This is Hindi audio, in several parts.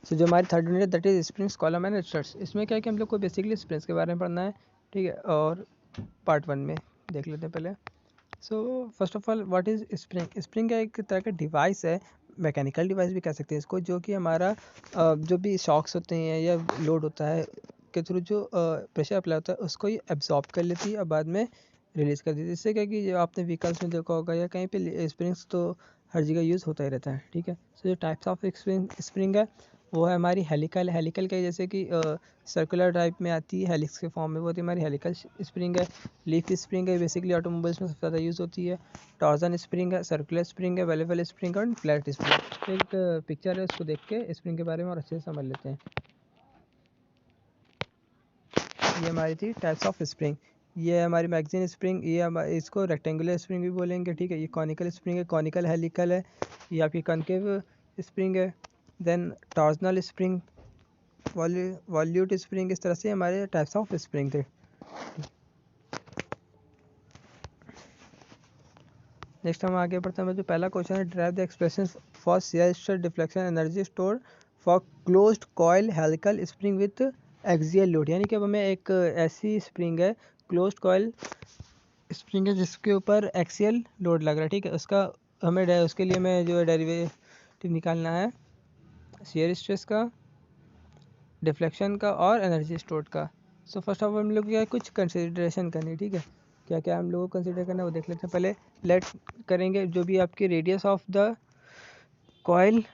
सो जो हमारी third unit that is springs column and struts, इसमें क्या है कि हम लोग को बेसिकली स्प्रिंग्स के बारे में पढ़ना है, ठीक है। और पार्ट 1 में देख लेते हैं पहले। So first of all what is spring. Spring का एक तरह का डिवाइस है, मैकेनिकल डिवाइस भी कह सकते हैं इसको, जो कि हमारा जो भी शॉक्स होते हैं या लोड होता है के थ्रू जो प्रेशर अप्लाई होता है उसको ये एब्जॉर्ब कर लेती है और बाद में रिलीज़ कर देती है। इससे क्या कि जो आपने व्हीकल्स में देखा होगा या कहीं पे स्प्रिंग्स तो हर जगह यूज़ होता ही रहता है, ठीक है। सो जो टाइप्स ऑफ स्प्रिंग है वो है हमारी हेलिकल। हेलिकल का जैसे कि सर्कुलर टाइप में आती है, हेलिक्स के फॉर्म में, वो होती है हमारी हेलिकल स्प्रिंग है। लीफ स्प्रिंग है, बेसिकली ऑटोमोबाइल्स में सबसे ज़्यादा यूज़ होती है। टॉर्जन स्प्रिंग है, सर्कुलर स्प्रिंग है, वेलेबल स्प्रिंग और फ्लैट स्प्रिंग। एक पिक्चर है, उसको देख के स्प्रिंग के बारे में और अच्छे से समझ लेते हैं। ये हमारी थी टाइप्स ऑफ स्प्रिंग। ये हमारी मैगजीन स्प्रिंग, ये इसको रेक्टेंगुलर स्प्रिंग भी बोलेंगे, ठीक है। ये कॉनिकल स्प्रिंग है, कॉनिकल हेलिकल है। ये आपकी कॉनकेव स्प्रिंग है। Then torsional spring, volute spring, इस तरह से हमारे टाइप्स ऑफ स्प्रिंग थे। नेक्स्ट हम आगे बढ़ते हैं। जो पहला क्वेश्चन है, derive the expression for shear stress deflection energy store for closed coil helical spring with axial load. यानी कि अब हमें एक ऐसी स्प्रिंग है, क्लोज्ड कॉइल स्प्रिंग है जिसके ऊपर एक्सियल लोड लग रहा है, ठीक है। उसके लिए हमें जो है डेरिवेटिव निकालना है शियर स्ट्रेस का, डिफ्लेक्शन का और एनर्जी स्टोर का। सो फर्स्ट ऑफ ऑल हम लोग क्या कुछ कंसिडरेशन करनी है, ठीक है। क्या क्या हम लोगों को कंसिडर करना है वो देख लेते हैं। पहले लेट करेंगे जो भी आपकी रेडियस ऑफ द कॉइल,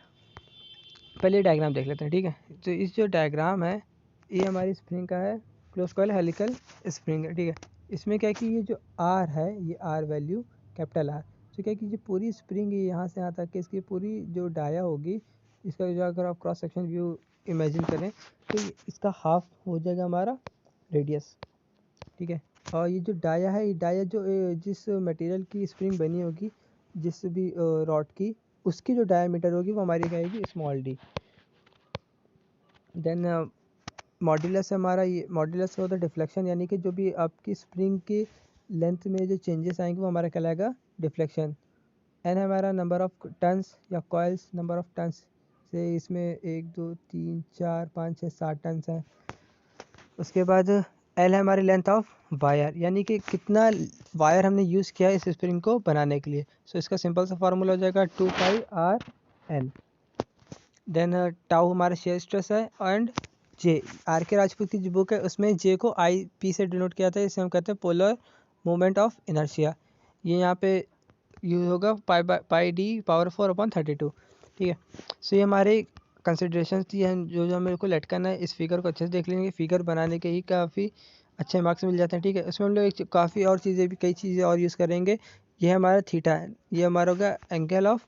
पहले डायग्राम देख लेते हैं, ठीक है। तो इस जो डायग्राम है ये हमारी स्प्रिंग का है, क्लोज कॉइल हेलिकल स्प्रिंग है, ठीक है। इसमें क्या है कि ये जो आर है, ये आर वैल्यू कैपिटल आर, तो क्या है कि जो पूरी स्प्रिंग है यहाँ से यहाँ तक कि इसकी पूरी जो डाया होगी, इसका जो अगर आप क्रॉस सेक्शन व्यू इमेजिन करें तो इसका हाफ हो जाएगा हमारा रेडियस, ठीक है। और ये जो डाया है, ये डाया जो जिस मटेरियल की स्प्रिंग बनी होगी, जिस भी रॉड की, उसकी जो डायमीटर होगी वो हमारी कहेगी स्मॉल डी। देन मॉड्यूलस हमारा, ये मॉड्यूलस होता है डिफ्लेक्शन, यानी कि जो भी आपकी स्प्रिंग की लेंथ में जो चेंजेस आएंगे वो हमारा कहलाएगा डिफ्लेक्शन। एन हमारा नंबर ऑफ टन्स या कॉइल्स, नंबर ऑफ टन्स से इसमें 1 2 3 4 5 6 7 टन्स हैं। उसके बाद एल है हमारी लेंथ ऑफ वायर, यानी कि कितना वायर हमने यूज़ किया है इस स्प्रिंग को बनाने के लिए। सो इसका सिंपल सा फार्मूला हो जाएगा 2πr_L। देन टाउ हमारा शेयर स्ट्रेस है एंड जे, आर के राजपूत की जो बुक है उसमें जे को आई पी से डिनोट किया था, इसे हम कहते हैं पोलर मोमेंट ऑफ इनर्शिया। ये यहाँ पे यूज होगा पाई डी पावर 4/32, ठीक है। सो ये हमारे कंसिडरेशन थी, जो जो मेरे को लेट करना है। इस फिगर को अच्छे से देख लेंगे, फिगर बनाने के ही काफ़ी अच्छे मार्क्स मिल जाते हैं, ठीक है। इसमें हम लोग काफ़ी और चीज़ें भी, कई चीज़ें और यूज़ करेंगे। ये हमारा थीटा है, ये हमारा होगा एंगल ऑफ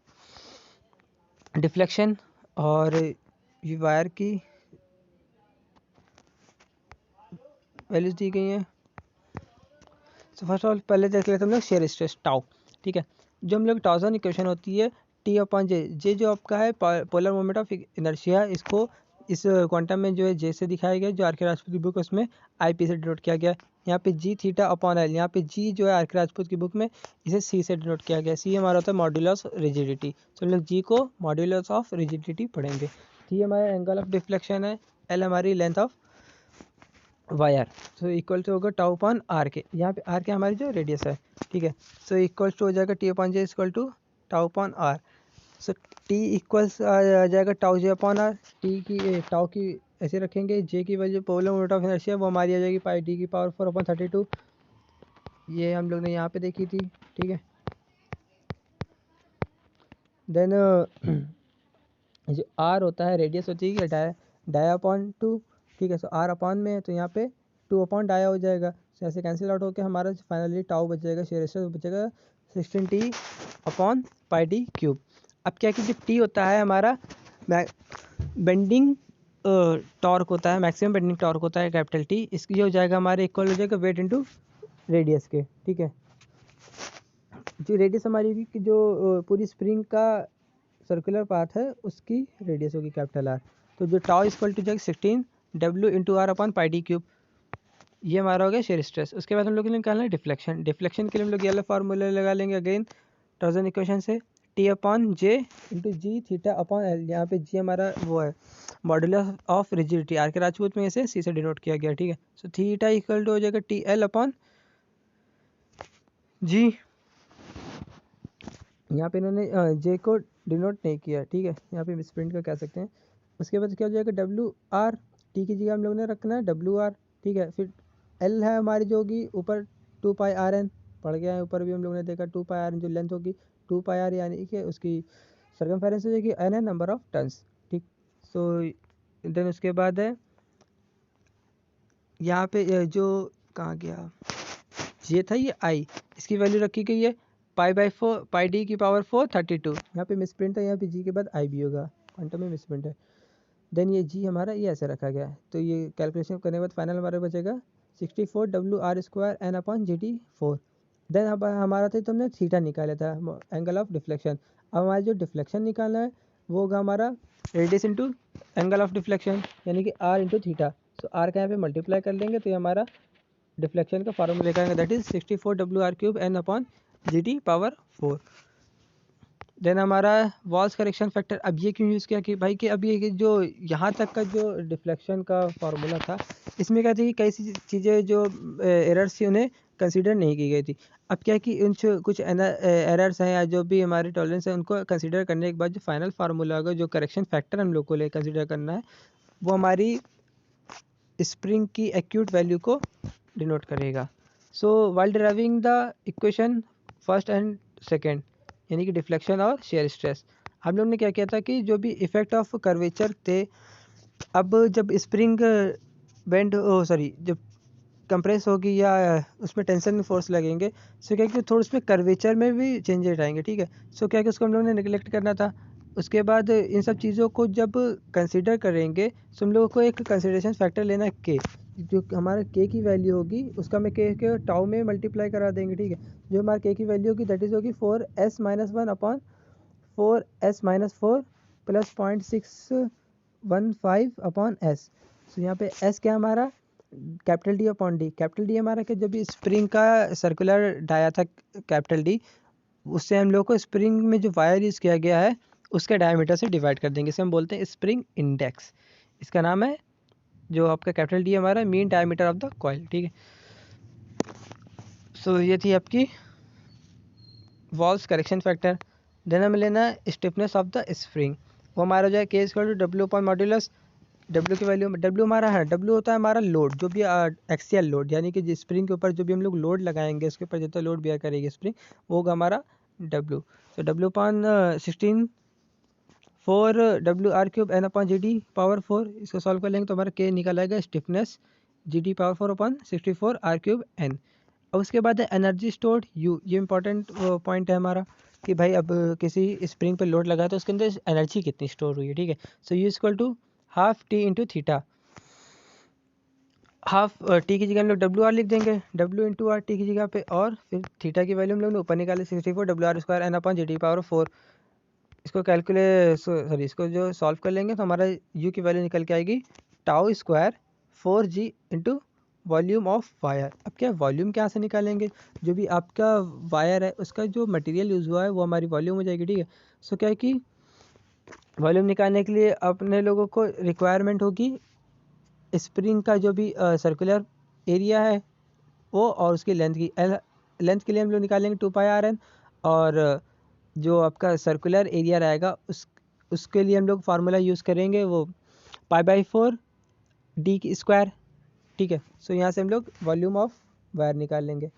डिफ्लेक्शन, और ये वायर की वैल्यूज दी गई हैं। सो फर्स्ट ऑफ ऑल पहले देख लेते हैं हम लोग शेयर स्ट्रेस टाउ, ठीक है। जो हम लोग टॉर्जन इक्वेशन होती है T/J, जे जो आपका है पोलर मोमेंट ऑफ इनर्शिया, इसको इस क्वांटम में जो है जे से दिखाया गया, जो आर के राजपूत की बुक है उसमें आई पी से डिनोट किया गया। यहाँ पे जी थीटा/L, यहाँ पे जी जो है आर के राजपूत की बुक में इसे सी से डिनोट किया गया। सी हमारा होता है मॉड्यूलस रिजिडिटी, तो हम लोग जी को मॉड्यूलस ऑफ रिजिडिटी पढ़ेंगे। टी हमारा एंगल ऑफ डिफ्लेक्शन है, एल हमारी length of wire, so equal to होगा टाउ/आर के। यहाँ पे आर के हमारी जो रेडियस है, ठीक है। सो इक्वल टू हो जाएगा T/J इक्वल टू टाउ/आर। सो टी इक्वल्स आ जाएगा टाउ/J/आर। टाउ की ऐसे रखेंगे, जे की value polar moment of inertia वो हमारी आ जाएगी पाई डी की पावर 4/32। ये हम लोग ने यहाँ पे देखी थी, ठीक है। देन जो आर होता है रेडियस होती है डाया/2, ठीक है। सो आर अपॉन में है तो यहाँ पे 2/डाया हो जाएगा। तो ऐसे कैंसिल आउट होकर हमारा फाइनली टाउ बचेगा, शेयर स्ट्रेस बचेगा 16T/πd³। अब क्या कि जो टी होता है हमारा बेंडिंग टॉर्क होता है, मैक्सिमम बेंडिंग टॉर्क होता है कैपिटल टी। इसकी हो जाएगा हमारे इक्वल हो जाएगा वेट इनटू रेडियस के, ठीक है। जो रेडियस हमारी की जो पूरी स्प्रिंग का सर्कुलर पाथ है उसकी रेडियस होगी कैपिटल आर। तो जो टाउ इक्वल टू जाएगा 16W/r/πd³। ये हमारा हो गया शेयर स्ट्रेस। उसके बाद हम लोग के लिए निकालना है डिफ्लेक्शन। डिफ्लेक्शन के लिए हम लोग ये वाला फार्मूला लगा लेंगे अगेन टॉर्जन इक्वेशन से, टी अपॉन जे इंटू जी थीटा अपॉन एल। यहाँ पे जी हमारा वो है मॉड्यूलस ऑफ रिजिडिटी, आर के राजपूत में इसे सी से डिनोट किया गया, ठीक है। सो थीटा इक्वल टू हो जाएगा टी एल अपॉन जी, यहाँ पे इन्होंने जे को डिनोट नहीं किया, ठीक है, यहाँ पे मिसप्रिंट का कह सकते हैं। उसके बाद क्या हो जाएगा डब्ल्यू आर, टी की जगह हम लोग ने रखना है डब्ल्यू आर, ठीक है। फिर एल है हमारी जो होगी ऊपर 2 पाई आर एन, पढ़ गया है ऊपर भी हम लोग ने देखा 2 पाई आर एन जो लेंथ होगी 2 पाई आर, यानी कि उसकी सर्कमफेरेंस हो जाएगी एन है नंबर ऑफ टर्न्स, ठीक। सो देन उसके बाद है यहाँ पे जो कहाँ गया, ये था ये आई, इसकी वैल्यू रखी गई है पाई बाई 4 पाई डी की पावर 4 32। यहाँ पे मिसप्रिंट है, यहाँ पे जी के बाद आई भी होगा, क्वांटम में मिसप्रिंट है। देन ये जी हमारा ये ऐसे रखा गया है, तो ये कैलकुलेशन करने के बाद फाइनल हमारे बचेगा 64 W R square N upon G T 4। Then अब हमारा था, तुमने थीटा निकाला था एंगल ऑफ डिफ्लेक्शन। अब हमारा जो डिफ्लेक्शन निकालना है वो होगा हमारा radius into angle of deflection, यानी कि R into theta. So R का यहाँ पे मल्टीप्लाई कर लेंगे तो ये हमारा डिफ्लेक्शन का फॉर्मूला लेकर आएंगे, that is 64 W R cube N upon G T power 4। Then हमारा वॉल्स करेक्शन फैक्टर, अब ये क्यों यूज़ किया कि भाई कि अब ये जो यहाँ तक का जो डिफ्लेक्शन का फार्मूला था इसमें क्या थी कि कई सी चीज़ें जो एरर्स थी उन्हें कंसीडर नहीं की गई थी। अब क्या कि उन कुछ एरर्स हैं या जो भी हमारे टॉलरेंस है उनको कंसीडर करने के बाद जो फाइनल फार्मूला होगा, जो करेक्शन फैक्टर हम लोग को ले कंसीडर करना है, वो हमारी स्प्रिंग की एक्यूट वैल्यू को डिनोट करेगा। So while deriving the equation first and second, यानी कि डिफ्लेक्शन और शेयर स्ट्रेस, हम लोग ने क्या किया था कि जो भी इफेक्ट ऑफ कर्वेचर थे, अब जब स्प्रिंग बेंड जब कंप्रेस होगी या उसमें टेंशन फोर्स लगेंगे, सो क्या कि थोड़ा उसमें कर्वेचर में भी चेंजेस आएंगे, ठीक है। सो क्या कि उसको हम लोग ने निगलेक्ट करना था। उसके बाद इन सब चीज़ों को जब कंसीडर करेंगे तो हम लोगों को एक कंसिडरेशन फैक्टर लेना है के, जो हमारा के की वैल्यू होगी उसका मैं के टाउ में मल्टीप्लाई करा देंगे, ठीक है। जो हमारा के की वैल्यू होगी दैट इज होगी 4s-1 upon 4s-4 plus 0.615 upon S. So यहाँ पे एस क्या हमारा capital D upon D, capital D हमारा कि जो भी स्प्रिंग का सर्कुलर डाया था कैपिटल डी, उससे हम लोग को स्प्रिंग में जो वायर यूज़ किया गया है उसके डायमीटर से डिवाइड कर देंगे, इसे हम बोलते हैं स्प्रिंग इंडेक्स। इसका नाम है जो आपका कैपिटल डी हमारा mean diameter of the coil, ठीक है। सो ये थी आपकी वॉल्स करेक्शन फैक्टर। देन हमें लेना है स्टिफनेस ऑफ द स्प्रिंग, वो हमारा हो जाए के equal to W upon modulus. W की वैल्यू, डब्ल्यू हमारा है, डब्ल्यू होता है हमारा लोड, जो भी एक्सियल लोड, यानी कि जिस स्प्रिंग के ऊपर जो भी हम लोग लोड लगाएंगे उसके ऊपर जितना लोड बियर करेगी स्प्रिंग वो होगा हमारा डब्ल्यू। तो W upon 4 W R cube N upon G D power 4, इसको सॉल्व कर लेंगे तो हमारा के निकल आएगा stiffness G D power 4 upon 64 R cube N. अब उसके बाद है एनर्जी स्टोर्ड यू, ये इंपॉर्टेंट पॉइंट है हमारा कि भाई अब किसी स्प्रिंग पर लोड लगा तो उसके अंदर एनर्जी कितनी स्टोर हुई है, ठीक है। So U equal to half T into theta, half T की जगह हम लोग डब्ल्यू आर लिख देंगे, डब्ल्यू इंटू आर टी की जगह पे, और फिर थीटा की वैल्यू हम लोग ने ऊपर निकाले 64 W R square N upon G D power 4। इसको इसको जो सॉल्व कर लेंगे तो हमारा यू की वैल्यू निकल के आएगी tau square 4g into volume of wire. अब क्या वॉल्यूम क्या से निकालेंगे, जो भी आपका वायर है उसका जो मटेरियल यूज़ हुआ है वो हमारी वॉल्यूम हो जाएगी, ठीक है। सो क्या है कि वॉल्यूम निकालने के लिए अपने लोगों को रिक्वायरमेंट होगी स्प्रिंग का जो भी सर्कुलर एरिया है वो, और उसकी लेंथ की, लेंथ के लिए हम लोग निकालेंगे 2 पाई आर एन, और जो आपका सर्कुलर एरिया रहेगा उसके लिए हम लोग फार्मूला यूज़ करेंगे वो पाई बाई 4 डी की स्क्वायर, ठीक है। सो यहाँ से हम लोग वॉल्यूम ऑफ वायर निकाल लेंगे।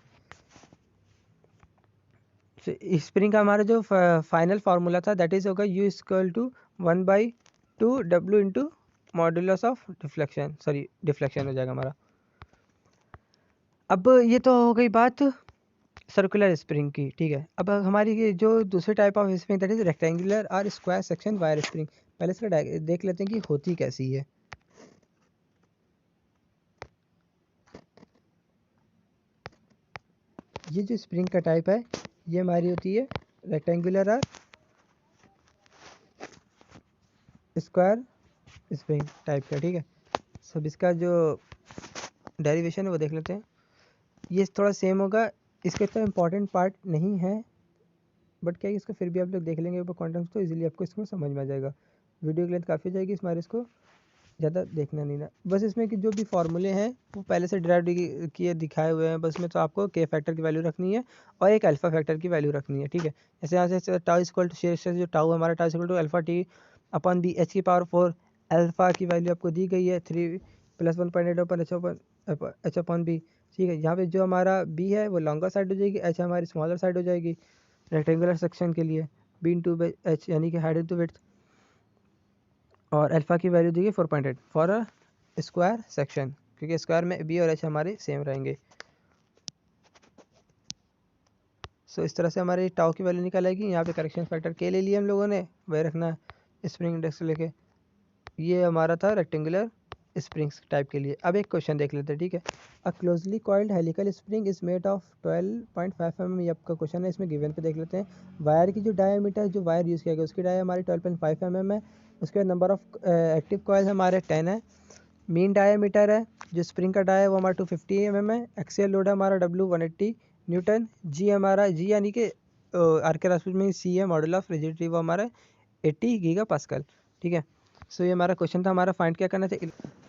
स्प्रिंग का हमारा जो फाइनल फार्मूला था दैट इज होगा U equal to 1/2 W into modulus of deflection, deflection हो जाएगा हमारा। अब ये तो हो गई बात सर्कुलर स्प्रिंग की, ठीक है। अब हमारी ये जो दूसरे type of spring that is rectangular और स्क्वायर सेक्शन वायर स्प्रिंग, पहले इसका देख लेते हैं कि होती कैसी है। ये जो स्प्रिंग का टाइप है ये हमारी होती है रेक्टेंगुलर और स्क्वायर स्प्रिंग टाइप का, ठीक है। सब इसका जो डेरिवेशन है वो देख लेते हैं। ये थोड़ा सेम होगा, इसका इतना इम्पॉर्टेंट पार्ट नहीं है, बट क्या है इसको फिर भी आप लोग देख लेंगे ऊपर कॉन्टेंट्स तो इजीली आपको इसको समझ में आ जाएगा। वीडियो की लेंथ काफ़ी हो जाएगी, इसमें इसको ज़्यादा देखना नहीं ना। बस इसमें कि जो भी फार्मूले हैं वो पहले से ड्राइव किए दिखाए हुए हैं, बस में तो आपको के फैक्टर की वैल्यू रखनी है और एक अल्फा फैक्टर की वैल्यू रखनी है, ठीक है। जैसे यहाँ से टाउ इक्वल टू शेयर जो टाउ हमारा tau equal to alpha T upon B H की पावर 4, अल्फा की वैल्यू आपको दी गई है 3 + 1.8 अपन एच अपन बी, ठीक है। यहाँ पे जो हमारा बी है वो लॉन्गर साइड हो जाएगी, एच हमारी स्मॉलर साइड हो जाएगी रेक्टेंगुलर सेक्शन के लिए, बी इंटू एच यानी कि हाइट इंटू विड्थ, और अल्फा की वैल्यू दी गई 4.8 फॉर अ स्क्वायर सेक्शन, क्योंकि स्क्वायर में बी और एच हमारे सेम रहेंगे। सो इस तरह से हमारे टाउ की वैल्यू निकल आएगी। यहाँ पे करेक्शन फैक्टर के ले लिया हम लोगों ने, वही रखना है स्प्रिंग इंडेक्स लेके। ये हमारा था रेक्टेंगुलर स्प्रिंग्स टाइप के लिए। अब एक क्वेश्चन देख लेते हैं, ठीक है। A closely coiled helical spring is made of 12.5 mm, ये आपका क्वेश्चन है। इसमें गिवन पे देख लेते हैं। वायर की जो डायमीटर जो वायर यूज़ किया गया उसकी डाय हमारी 12.5 mm है। उसके बाद नंबर ऑफ एक्टिव कॉइल हमारे 10 है। मीन डायमीटर है जो स्प्रिंग का डाय है वो हमारा 250 mm है। एक्सियल लोड है हमारा W 180 न्यूटन। जी हमारा जी यानी कि आर के रेस्पेक्ट में सी है, मॉडल ऑफ रिजिडिटी वो हमारा 80 गीगा पास्कल, ठीक है। सो ये हमारा क्वेश्चन था। हमारा फाइंड क्या करना था।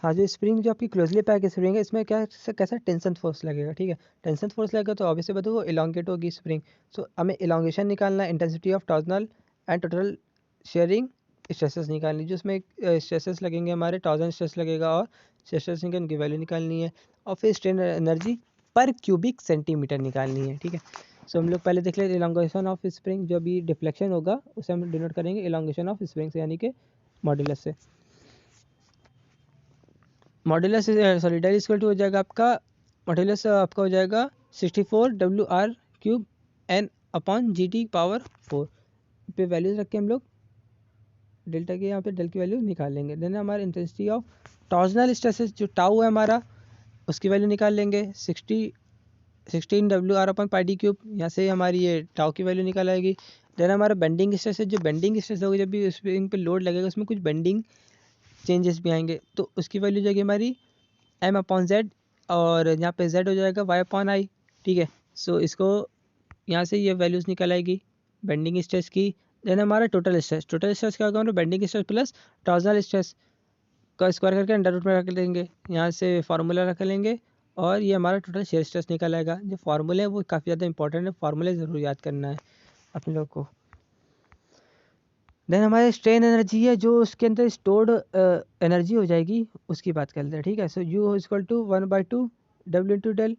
हाँ, जो स्प्रिंग जो आपकी क्लोजली पैक स्प्रिंग है इसमें क्या कैसा टेंशन फोर्स लगेगा, ठीक है। टेंशन फोर्स लगेगा तो ऑब्वियसली बताओ वो इलांगेट होगी स्प्रिंग। सो हमें इलांगेशन निकालना है, intensity of torsional and total sharing stresses निकालनी, जो उसमें स्ट्रेसेस लगेंगे हमारे टॉर्जनल स्ट्रेस लगेगा और स्ट्रेसेस की उनकी वैल्यू निकालनी है, और फिर स्ट्रेन एनर्जी पर क्यूबिक सेंटीमीटर निकालनी है, ठीक है। सो हम लोग पहले देख लेते हैं इलांगेशन ऑफ स्प्रिंग, जो भी डिफ्लेक्शन होगा उसे हम डिनोट करेंगे इलांगेशन ऑफ स्प्रिंग से, यानी कि मॉड्यूलस से। Modulus sorry del equal to हो जाएगा आपका, मॉड्यूलस आपका हो जाएगा 64 WR³ N/GT⁴ पे वैल्यूज रख के हम लोग डेल्टा के यहाँ पे डेल की वैल्यू निकाल लेंगे। देन हमारे इंटेंसिटी ऑफ टॉर्जनल स्ट्रेसेस जो टाउ है हमारा उसकी वैल्यू निकाल लेंगे 16 WR/πd³। यहाँ से हमारी ये टाउ की वैल्यू निकाल आएगी। देन हमारा बेंडिंग स्ट्रेस है, जो बेंडिंग स्ट्रेस होगी जब भी स्प्रिंग पे लोड लगेगा उसमें कुछ बेंडिंग चेंजेस भी आएंगे, तो उसकी वैल्यू जाएगी हमारी M/Z, और यहाँ पे Z हो जाएगा Y/I, ठीक है। सो इसको यहाँ से ये वैल्यूज़ निकल आएगी बेंडिंग स्ट्रेस की। देन हमारा टोटल स्ट्रेस क्या होगा हमारा bending stress plus torsional stress का स्क्वायर करके अंडर रूट में रख लेंगे, यहाँ से फार्मूला रख लेंगे और ये हमारा टोटल शेयर स्ट्रेस निकल आएगा। जो फार्मूले हैं वो काफ़ी ज़्यादा इंपॉर्टेंट है, फार्मूले ज़रूर याद करना है अपने लोग को। देन हमारे स्ट्रेन एनर्जी है जो उसके अंदर स्टोर्ड एनर्जी हो जाएगी, उसकी बात करते हैं, ठीक है। So U equal to 1/2 W into del.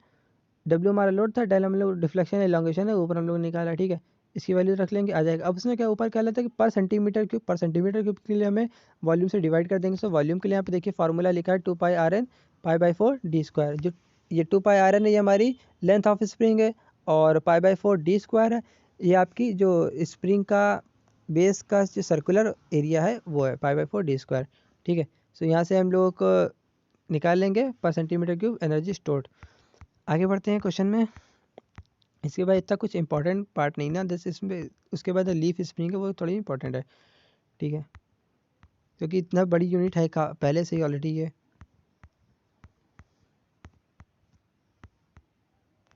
W हमारा लोड था, डेल हम लोग डिफ्लेक्शन एलोंगेशन है, ऊपर हम लोग निकाला, ठीक है। इसकी वैल्यू रख लेंगे, आ जाएगा। अब उसमें क्या ऊपर क्या लेता है कि पर सेंटीमीटर क्यूब के लिए हमें वॉल्यूम से डिवाइड कर देंगे। सो वॉल्यूम के लिए यहाँ पे देखिए फार्मूला लिखा है 2πRN π/4d²। जो ये 2πRN है ये हमारी लेंथ ऑफ स्प्रिंग है, और π/4d² है ये आपकी जो स्प्रिंग का बेस का जो सर्कुलर एरिया है वो है π/4d², ठीक है। सो यहाँ से हम लोग को निकाल लेंगे पर सेंटीमीटर क्यूब एनर्जी स्टोर्ड। आगे बढ़ते हैं क्वेश्चन में। इसके बाद इतना कुछ इंपॉर्टेंट पार्ट नहीं ना, जैसे इसमें उसके बाद लीफ स्प्रिंग है वो थोड़ी इंपॉर्टेंट है, ठीक है, क्योंकि इतना बड़ी यूनिट है पहले से ही ऑलरेडी है।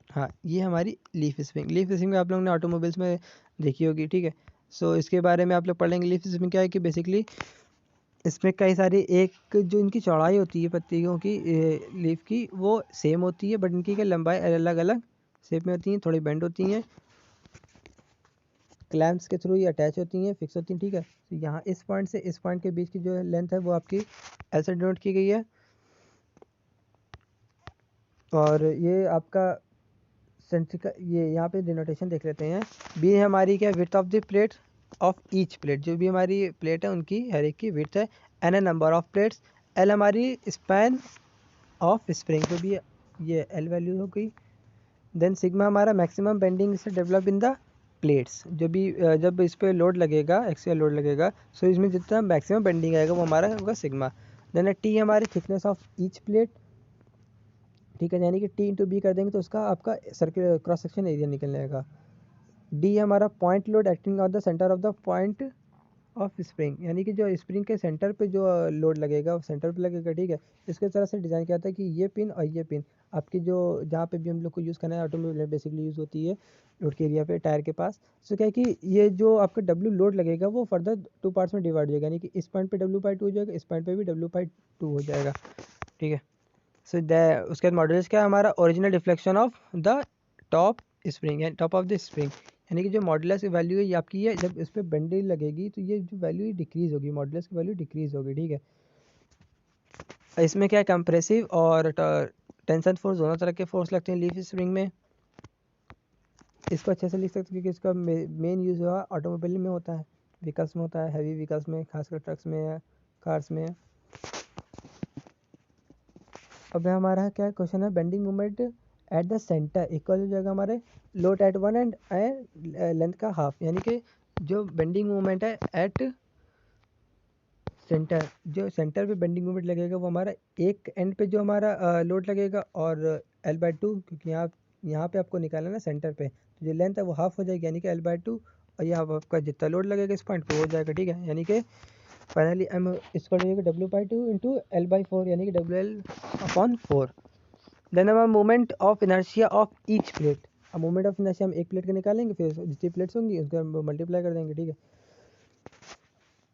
हाँ, ये हमारी लीफ स्प्रिंग आप लोगों ने ऑटोमोबाइल्स में देखी होगी, ठीक है। सो इसके बारे में आप लोग पढ़ लेंगे। लीफ स्प्रिंग क्या है कि बेसिकली इसमें कई सारी एक जो इनकी चौड़ाई होती है पत्तियों की लीफ की वो सेम होती है, बट इनकी क्या लंबाई अलग अलग शेप में होती हैं, थोड़ी बेंड होती हैं, क्लैम्प्स के थ्रू ये अटैच होती हैं, फिक्स होती हैं, ठीक है। तो यहाँ इस पॉइंट से इस पॉइंट के बीच की जो लेंथ है वो आपकी ऐसे डिनोट की गई है, और ये आपका सेंट्रिका ये यहाँ पे डिनोटेशन देख लेते हैं। बी है हमारी क्या width of the plate of each plate, जो भी हमारी प्लेट है उनकी हर एक की विड्थ है। एन है नंबर ऑफ प्लेट्स। एल हमारी स्पैन ऑफ स्प्रिंग, जो भी ये एल वैल्यू हो गई। देन सिग्मा हमारा मैक्सिमम बेंडिंग से डेवलप इन द प्लेट्स, जो भी जब इस पर लोड लगेगा एक्सियल लोड लगेगा, सो इसमें जितना मैक्सिमम बेंडिंग आएगा वो हमारा होगा सिग्मा। देन टी हमारी थिकनेस ऑफ ईच प्लेट, ठीक है, यानी कि टी इंटू बी कर देंगे तो उसका आपका सर्किल क्रॉस सेक्शन एरिया निकल जाएगा। डी हमारा point load acting on the centre of the point of spring, यानी कि जो स्प्रिंग के सेंटर पे जो लोड लगेगा वो सेंटर पे लगेगा, ठीक है। इसके तरह से डिज़ाइन किया था कि ये पिन और ये पिन आपकी जो जहाँ पे भी हम लोग को यूज़ करना है, ऑटोमोबाइल में बेसिकली यूज़ होती है लोड के एरिया पे, टायर के पास। सो क्या है कि ये जो आपका डब्ल्यू लोड लगेगा वो फर्दर 2 पार्ट्स में डिवाइड हो जाएगा, यानी कि इस पॉइंट पे W/2 हो जाएगा, इस पॉइंट पे भी W/2 हो जाएगा, ठीक है। सो उसके बाद मॉडुलस क्या है हमारा, original deflection of the top spring, यानी टॉप ऑफ द स्प्रिंग, यानी कि जो मॉडुलस की वैल्यू है ये आपकी है, जब इस पर बेंडिंग लगेगी तो ये जो वैल्यू डिक्रीज होगी, मॉडुलस की वैल्यू डिक्रीज होगी, ठीक है। इसमें क्या है, कंप्रेसिव और टेंशन फोर्स दोनों तरह के फोर्स लगते हैं लीफ स्प्रिंग में। इसको अच्छे से लिख सकते हैं क्योंकि इसका मेन यूज़ हुआ ऑटोमोबाइल में होता है, व्हीकल्स में होता है, हैवी व्हीकल्स में, खासकर ट्रक्स में या कार्स में। अब हमारा क्या क्वेश्चन है, bending moment at the centre equal हो जाएगा हमारे load at one and length का हाफ, यानी कि जो बेंडिंग मोमेंट है एट सेंटर, जो सेंटर पे बेंडिंग मोमेंट लगेगा वो हमारा एक एंड पे जो हमारा लोड लगेगा, और L/2, क्योंकि यहाँ पे आपको निकालना है ना सेंटर पे, तो जो लेंथ है वो हाफ हो जाएगी, यानी कि L/2, और यहाँ आपका जितना लोड लगेगा इस पॉइंट पे हो जाएगा, ठीक है। यानी कि फाइनली M इसको हो जाएगा W/2 इंटू L/4, यानी कि WL/4। देन हमारा moment of inertia of each plate, अब मोमेंट ऑफ इनर्शिया हम एक प्लेट का निकालेंगे, फिर जितनी प्लेट्स होंगी उसको हम मल्टीप्लाई कर देंगे, ठीक है।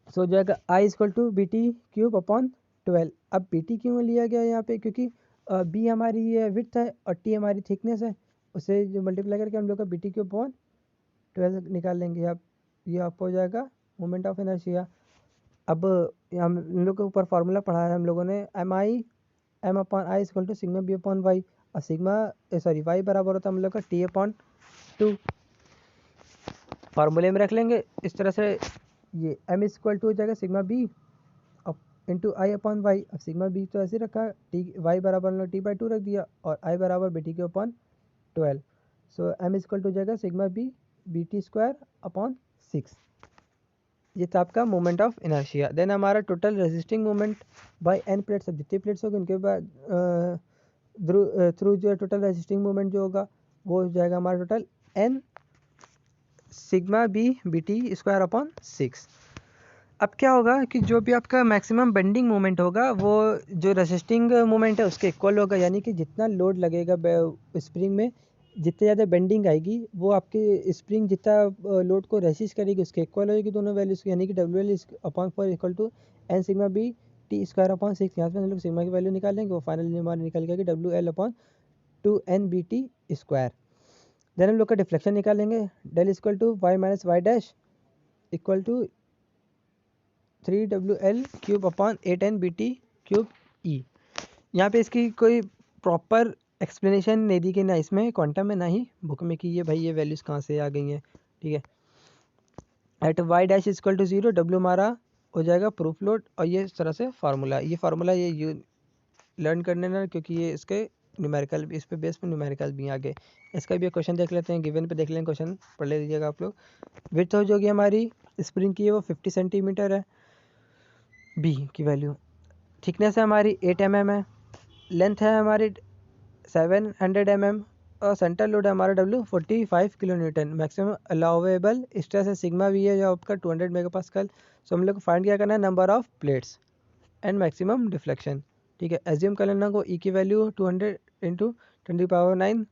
सो हो जाएगा I = BT³ अपॉन 12। अब BT क्यों लिया गया यहाँ पे, क्योंकि B हमारी ये विड्थ है और T हमारी थिकनेस है, उसे जो मल्टीप्लाई करके हम लोग का BT³ अपॉन 12 निकाल लेंगे। अब ये आपको हो जाएगा मोमेंट ऑफ इनर्शिया। अब हम लोग के ऊपर फार्मूला पढ़ा है हम लोगों ने, M/I = σB/Y, और Y बराबर होता है हम लोग का T/2। फार्मूले में रख लेंगे इस तरह से, ये M= हो जाएगा σB इंटू I/Y। अब σB तो ऐसे रखा, Y बराबर T/2 रख दिया, और I बराबर BT³/12। सो M= हो जाएगा σB BT²/6। ये था आपका मोमेंट ऑफ इनर्शिया। देन हमारा total resisting moment bye n plates, अब जितनी प्लेट्स होगी उनके बाद थ्रू जो है टोटल रेजिस्टिंग मोमेंट जो होगा वो हो जाएगा हमारा टोटल n σB BT²/6। अब क्या होगा कि जो भी आपका मैक्सिमम बेंडिंग मोमेंट होगा वो जो रेसिस्टिंग मोमेंट है उसके इक्वल होगा, यानी कि जितना लोड लगेगा स्प्रिंग में, जितनी ज़्यादा बेंडिंग आएगी वो आपके स्प्रिंग जितना लोड को रेसिस्ट करेगी उसके इक्वल होगी दोनों वैल्यूज़, यानी कि WL/4 equal to n σB T²/6। यहाँ पे हम लोग सिग्मा की वैल्यू निकालेंगे, वो फाइनली हमारे निकल गया कि WL/2NBT²। देन हम लोग का डिफ्लेक्शन निकालेंगे, del=y - y' equal to 3WL³/8NBT³E। यहाँ पे इसकी कोई प्रॉपर एक्सप्लेनेशन नहीं दी गई, ना इसमें क्वांटम में ना ही बुक में कि ये भाई ये वैल्यूज़ कहाँ से आ गई हैं, ठीक है। एट y'=0 W हमारा हो जाएगा प्रूफ लोड, और ये इस तरह से फार्मूला ये लर्न करने ना, क्योंकि ये इसके न्यूमेरिकल इस पे बेस पे न्यूमेरिकल भी आगे, इसका भी क्वेश्चन देख लेते हैं, गिवन पे देख लेंगे, क्वेश्चन पढ़ ले लीजिएगा आप लोग। विड्थ हो जाएगी हमारी स्प्रिंग की वो 50 सेंटीमीटर है, B की वैल्यू। थिकनेस है हमारी 8 mm है, लेंथ है हमारी 700 mm, और सेंटर लोड है हमारा W 45 kN। Maximum allowable stress है सिग्मा भी है जो आपका 200 MPa। सो हम लोग को फाइंड क्या करना है, number of plates and maximum deflection, ठीक है। एज्यूम कर लेना को E की वैल्यू 200 × 10⁹,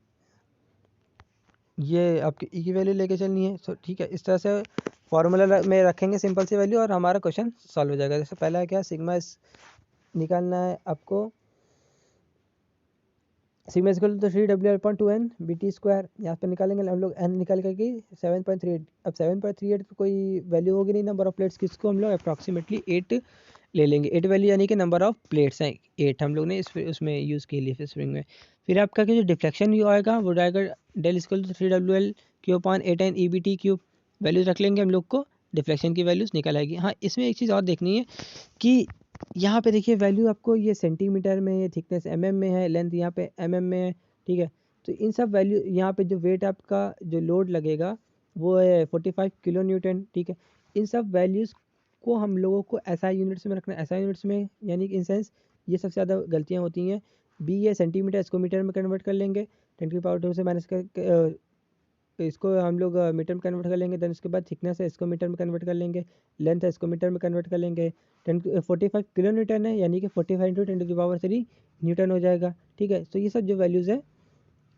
ये आपकी E की वैल्यू लेके चलनी है। सो ठीक है, इस तरह से फार्मूला में रखेंगे सिंपल सी वैल्यू, और हमारा क्वेश्चन सॉल्व हो जाएगा। जैसे पहला क्या, सिग्मा निकालना है आपको, sigma equal to 3WL/2N BT²। यहाँ पे निकालेंगे हम लोग n निकाल करके 7.38। अब 7.38 पे कोई वैल्यू होगी नहीं नंबर ऑफ प्लेट्स की, इसको हम लोग अप्रॉक्सीमेटली 8 ले लेंगे। 8 वैल्यू यानी कि नंबर ऑफ प्लेट्स हैं 8 हम लोग ने उसमें यूज़ की ली स्प्रिंग में। फिर आपका जो डिफ्लेक्शन यू आएगा वो जाएगा del=3WL³/8N EBT³ वैल्यूज रख लेंगे हम लोग को, डिफ्लेक्शन की वैल्यूज़ निकल आएगी। हाँ, इसमें एक चीज़ और देखनी है कि यहाँ पे देखिए वैल्यू आपको ये सेंटीमीटर में है, थिकनेस mm में है, लेंथ यहाँ पे mm में है, ठीक है। तो इन सब वैल्यू, यहाँ पे जो वेट आपका जो लोड लगेगा वो है 45 kN, ठीक है। इन सब वैल्यूज़ को हम लोगों को SI यूनिट्स में रखना है, SI यूनिट्स में यानी कि इन सेंस ये सबसे ज़्यादा गलतियाँ होती हैं। B ये सेंटीमीटर इसको मीटर में कन्वर्ट कर लेंगे, 10⁻² से माइनस कर इसको हम लोग मीटर में कन्वर्ट कर लेंगे। देन उसके बाद थिकनेस है, इसको मीटर में कन्वर्ट कर लेंगे। लेंथ है, इसको मीटर में कन्वर्ट कर लेंगे। 45 किलो न्यूटन है, यानी कि 45 इंटू 10⁻³ न्यूटन हो जाएगा। ठीक है, तो ये सब जो वैल्यूज़ है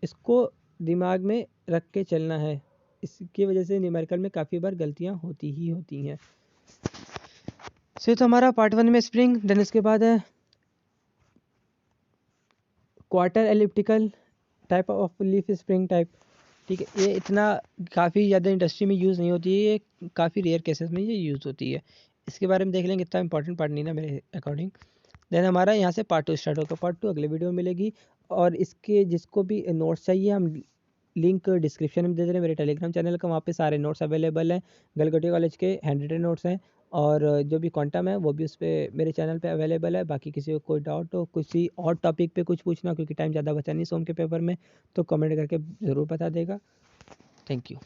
इसको दिमाग में रख के चलना है। इसकी वजह से न्यूमेरिकल में काफ़ी बार गलतियाँ होती ही होती हैं। सो तो हमारा पार्ट 1 में स्प्रिंग। देन इसके बाद है quarter elliptical type of leaf spring type. ठीक है, ये इतना काफ़ी ज़्यादा इंडस्ट्री में यूज़ नहीं होती है, ये काफ़ी रेयर केसेस में ये यूज़ होती है। इसके बारे में देख लेंगे, इतना इंपॉर्टेंट पार्ट नहीं ना मेरे अकॉर्डिंग। देन हमारा यहाँ से पार्ट 2 स्टार्ट होगा। पार्ट 2 अगले वीडियो में मिलेगी। और इसके जिसको भी नोट्स चाहिए, हम लिंक डिस्क्रिप्शन में दे दे रहे हैं मेरे टेलीग्राम चैनल का, वहाँ पे सारे नोट्स अवेलेबल हैं। गलगोटिया कॉलेज के हैंड रिटन नोट्स हैं, और जो भी क्वांटम है वो भी उस पर मेरे चैनल पे अवेलेबल है। बाकी किसी को कोई डाउट हो, किसी और टॉपिक पे कुछ पूछना, क्योंकि टाइम ज़्यादा बचा नहीं सोम के पेपर में, तो कमेंट करके ज़रूर बता देगा। Thank you.